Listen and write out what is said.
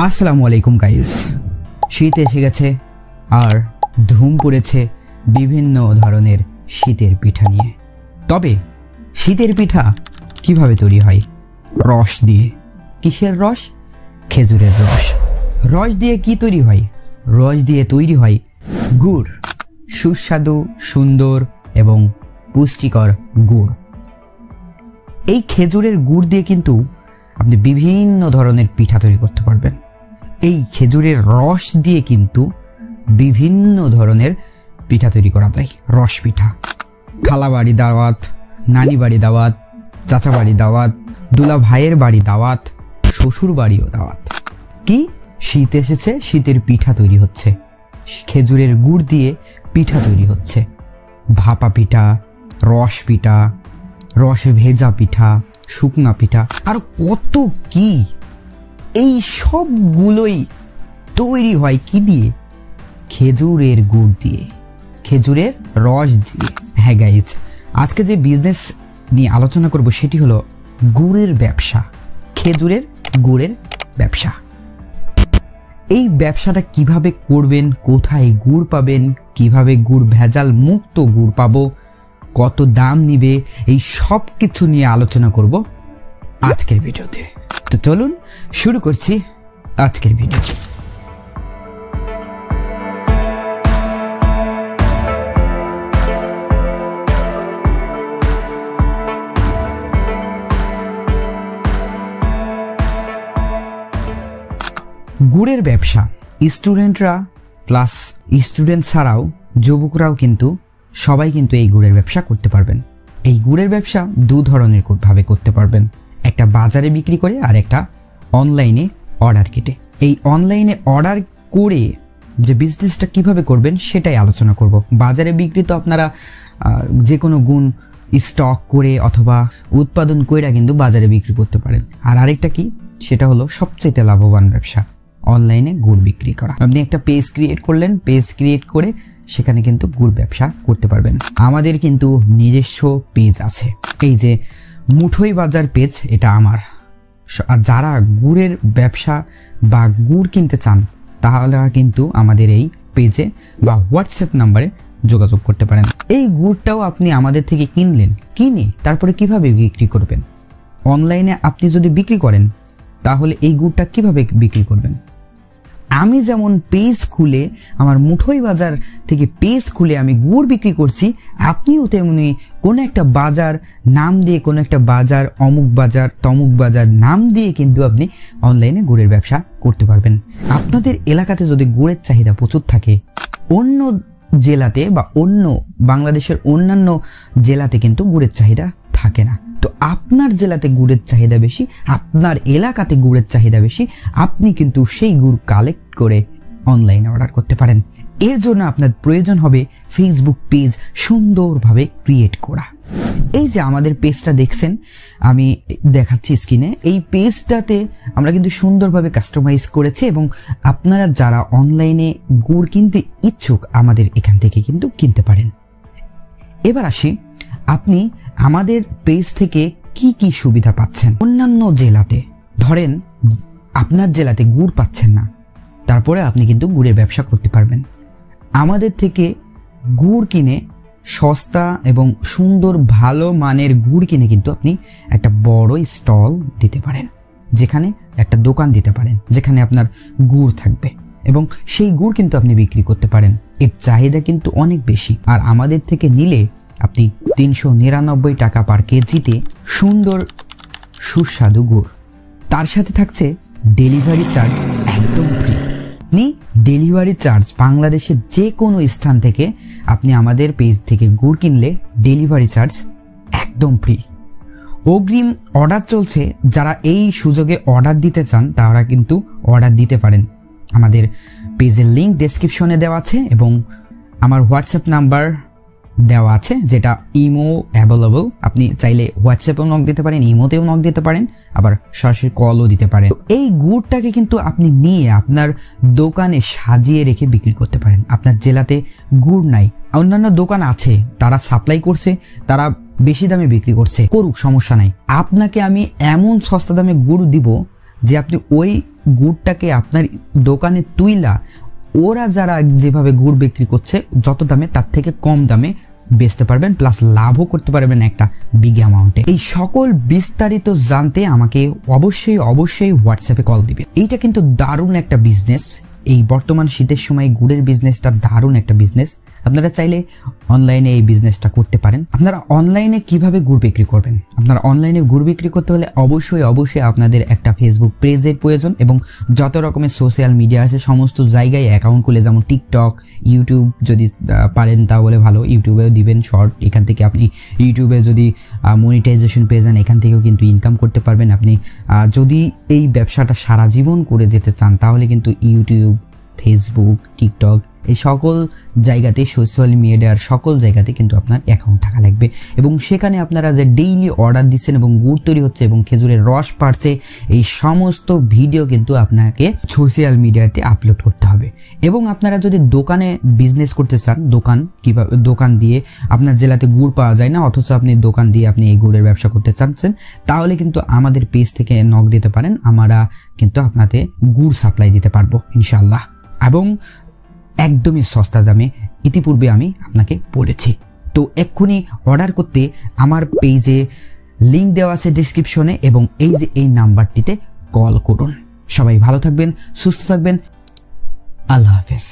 আসসালামু আলাইকুম গাইস। শীত এসে গেছে আর ধুম পড়েছে বিভিন্ন ধরনের শীতের পিঠা নিয়ে। তবে শীতের পিঠা কিভাবে তৈরি হয়? রস দিয়ে। কিসের রস? খেজুরের রস। রস দিয়ে কি তৈরি হয়? রস দিয়ে তৈরি হয় গুড়, সুস্বাদু, সুন্দর এবং পুষ্টিকর গুড়। এই খেজুরের গুড় দিয়ে কিন্তু আপনি বিভিন্ন ধরনের পিঠা তৈরি করতে পারবেন। এই খেজুরের রস দিয়ে কিন্তু বিভিন্ন ধরনের পিঠা তৈরি করা যায়। রস পিঠা, খালা বাড়ি দাওয়াত, নানি বাড়ি দাওয়াত, চাচা বাড়ি দাওয়াত, দুলা ভাইয়ের বাড়ি দাওয়াত, শ্বশুর বাড়িও দাওয়াত। কি শীত এসেছে, শীতের পিঠা তৈরি হচ্ছে, খেজুরের গুড় দিয়ে পিঠা তৈরি হচ্ছে। ভাপা পিঠা, রস পিঠা, রসে ভেজা পিঠা, শুকনা পিঠা, আর কত কি। এই সবগুলোই তৈরি হয় কি দিয়ে? খেজুরের গুড় দিয়ে, খেজুরের রস দিয়ে। হ্যাঁ গাইজ, আজকে যে বিজনেস নিয়ে আলোচনা করব সেটি হলো গুড়ের ব্যবসা, খেজুরের গুড়ের ব্যবসা। এই ব্যবসাটা কিভাবে করবেন, কোথায় গুড় পাবেন, কিভাবে গুড় ভেজাল মুক্ত গুড় পাবো, কত দাম নিবে, এই সব কিছু নিয়ে আলোচনা করব আজকের ভিডিওতে। তো চলুন শুরু করছি আজকের ভিডিও। গুড়ের ব্যবসা স্টুডেন্টরা প্লাস স্টুডেন্ট ছাড়াও যুবকরাও কিন্তু সবাই কিন্তু এই গুড়ের ব্যবসা করতে পারবেন। এই গুড়ের ব্যবসা দু ধরনের ভাবে করতে পারবেন, একটা বাজারে বিক্রি করে আর একটা অনলাইনে অর্ডার কেটে। এই অনলাইনে অর্ডার করে যে বিজনেসটা কিভাবে করবেন সেটাই আলোচনা করব। বাজারে বিক্রি তো আপনারা যে কোনো গুণ স্টক করে অথবা উৎপাদন করে কিন্তু বাজারে বিক্রি করতে পারেন। আর আরেকটা কি, সেটা হলো সবচেয়ে লাভবান ব্যবসা, অনলাইনে গুড় বিক্রি করা। আপনি একটা পেজ ক্রিয়েট করলেন, পেজ ক্রিয়েট করে সেখানে কিন্তু গুড় ব্যবসা করতে পারবেন। আমাদের কিন্তু নিজস্ব পেজ আছে, এই যে মুঠোই বাজার পেজ, এটা আমার। আর যারা গুড়ের ব্যবসা বা গুড় কিনতে চান তাহলে কিন্তু আমাদের এই পেজে বা হোয়াটসঅ্যাপ নাম্বারে যোগাযোগ করতে পারেন। এই গুড়টাও আপনি আমাদের থেকে কিনলেন, কিনে তারপরে কিভাবে বিক্রি করবেন? অনলাইনে আপনি যদি বিক্রি করেন তাহলে এই গুড়টা কিভাবে বিক্রি করবেন? আমি যেমন পেজ খুলে, আমার মুঠোই বাজার থেকে পেজ খুলে আমি গুড় বিক্রি করছি, আপনিও তেমনি কোনো একটা বাজার নাম দিয়ে, কোনো একটা বাজার, অমুক বাজার, তমুক বাজার নাম দিয়ে কিন্তু আপনি অনলাইনে গুড়ের ব্যবসা করতে পারবেন। আপনাদের এলাকাতে যদি গুড়ের চাহিদা প্রচুর থাকে, অন্য জেলাতে বা অন্য বাংলাদেশের অন্যান্য জেলাতে কিন্তু গুড়ের চাহিদা থাকে না। তো আপনার জেলাতে গুড়ের চাহিদা বেশি, আপনার এলাকাতে গুড়ের চাহিদা বেশি, আপনি কিন্তু সেই গুড় কালেক্ট করে অনলাইনে অর্ডার করতে পারেন। এর জন্য আপনার প্রয়োজন হবে ফেসবুক পেজ সুন্দরভাবে ক্রিয়েট করা। এই যে আমাদের পেজটা দেখছেন, আমি দেখাচ্ছি স্ক্রিনে, এই পেজটাতে আমরা কিন্তু সুন্দরভাবে কাস্টমাইজ করেছি এবং আপনারা যারা অনলাইনে গুড় কিনতে ইচ্ছুক আমাদের এখান থেকে কিন্তু কিনতে পারেন। এবার আসি, আপনি আমাদের পেজ থেকে কি কি সুবিধা পাচ্ছেন। অন্যান্য জেলাতে, ধরেন আপনার জেলাতে গুড় পাচ্ছেন না, তারপরে আপনি কিন্তু গুড়ের ব্যবসা করতে পারবেন। আমাদের থেকে গুড় কিনে সস্তা এবং সুন্দর ভালো মানের গুড় কিনে কিন্তু আপনি একটা বড় স্টল দিতে পারেন, যেখানে একটা দোকান দিতে পারেন, যেখানে আপনার গুড় থাকবে এবং সেই গুড় কিন্তু আপনি বিক্রি করতে পারেন। এর চাহিদা কিন্তু অনেক বেশি। আর আমাদের থেকে নিলে আপনি 399 টাকা পার কেজিতে সুন্দর সুস্বাদু গুড়, তার সাথে থাকছে ডেলিভারি চার্জ একদম ফ্রি। ডেলিভারি চার্জ বাংলাদেশের যে কোনো স্থান থেকে আপনি আমাদের পেজ থেকে গুড় কিনলে ডেলিভারি চার্জ একদম ফ্রি। অগ্রিম অর্ডার চলছে, যারা এই সুযোগে অর্ডার দিতে চান তারা কিন্তু অর্ডার দিতে পারেন। আমাদের পেজের লিঙ্ক ডেসক্রিপশনে দেওয়া আছে এবং আমার হোয়াটসঅ্যাপ নাম্বার দেওয়া আছে, যেটা ইমো অ্যাভেলেবল। আপনি চাইলে হোয়াটসঅ্যাপেও নক দিতে পারেন, ইমোতেও নক দিতে পারেন, আবার সরাসরি কলও দিতে পারেন। এই গুড়টাকে কিন্তু আপনি নিয়ে আপনার দোকানে সাজিয়ে রেখে বিক্রি করতে পারেন। আপনার জেলাতে গুড় নাই, অন্যান্য দোকান আছে, তারা সাপ্লাই করছে, তারা বেশি দামে বিক্রি করছে, করুক, সমস্যা নাই। আপনাকে আমি এমন সস্তা দামে গুড় দিব যে আপনি ওই গুড়টাকে আপনার দোকানে তুইলা ওরা যারা যেভাবে গুড় বিক্রি করছে যত দামে তার থেকে কম দামে বেচতে পারবেন, প্লাস লাভও করতে পারবেন একটা বিগ অ্যামাউন্টে। এই সকল বিস্তারিত জানতে আমাকে অবশ্যই হোয়াটসঅ্যাপে কল দিবেন। এইটা কিন্তু দারুণ একটা বিজনেস। এই বর্তমান শীতের সময় গুড়ের বিজনেসটা দারুণ একটা বিজনেস। আপনারা চাইলে অনলাইনে এই বিজনেসটা করতে পারেন। আপনারা অনলাইনে কিভাবে গুড় বিক্রি করবেন? আপনারা অনলাইনে গুড় বিক্রি করতে হলে অবশ্যই আপনাদের একটা ফেসবুক পেজের প্রয়োজন এবং যত রকমের সোশ্যাল মিডিয়া আছে সমস্ত জায়গায় অ্যাকাউন্ট খুলে, যেমন টিকটক, ইউটিউব যদি পারেন তাহলে ভালো, ইউটিউবেও দিবেন শর্ট। এখান থেকে আপনি ইউটিউবে যদি মনিটাইজেশন পেয়ে যান এখান থেকেও কিন্তু ইনকাম করতে পারবেন। আপনি যদি এই ব্যবসাটা সারা জীবন করে যেতে চান তাহলে কিন্তু ইউটিউব, ফেসবুক, টিকটক এই সকল জায়গাতে, সোশ্যাল মিডিয়ার সকল জায়গাতে কিন্তু আপনার অ্যাকাউন্ট থাকা লাগবে এবং সেখানে আপনারা যে ডেইলি অর্ডার দিচ্ছেন এবং গুড় তৈরি হচ্ছে এবং খেজুরের রস পাড়ছে এই সমস্ত ভিডিও কিন্তু আপনাকে সোশ্যাল মিডিয়াতে আপলোড করতে হবে। এবং আপনারা যদি দোকানে বিজনেস করতে চান, কিভাবে দোকান দিয়ে আপনার জেলাতে গুড় পাওয়া যায় না অথচ আপনি দোকান দিয়ে আপনি এই গুড়ের ব্যবসা করতে চাচ্ছেন, তাহলে কিন্তু আমাদের পেজ থেকে নক দিতে পারেন। আমরা কিন্তু আপনাকে গুড় সাপ্লাই দিতে পারবো ইনশাআল্লাহ, এবং একদমই সস্তা দামে। ইতিপূর্বে আমি আপনাকে বলেছি। তো এক্ষুনি অর্ডার করতে আমার পেজে লিংক দেওয়া আছে ডেসক্রিপশনে এবং এই নাম্বারটিতে কল করুন। সবাই ভালো থাকবেন, সুস্থ থাকবেন। আল্লাহ হাফেজ।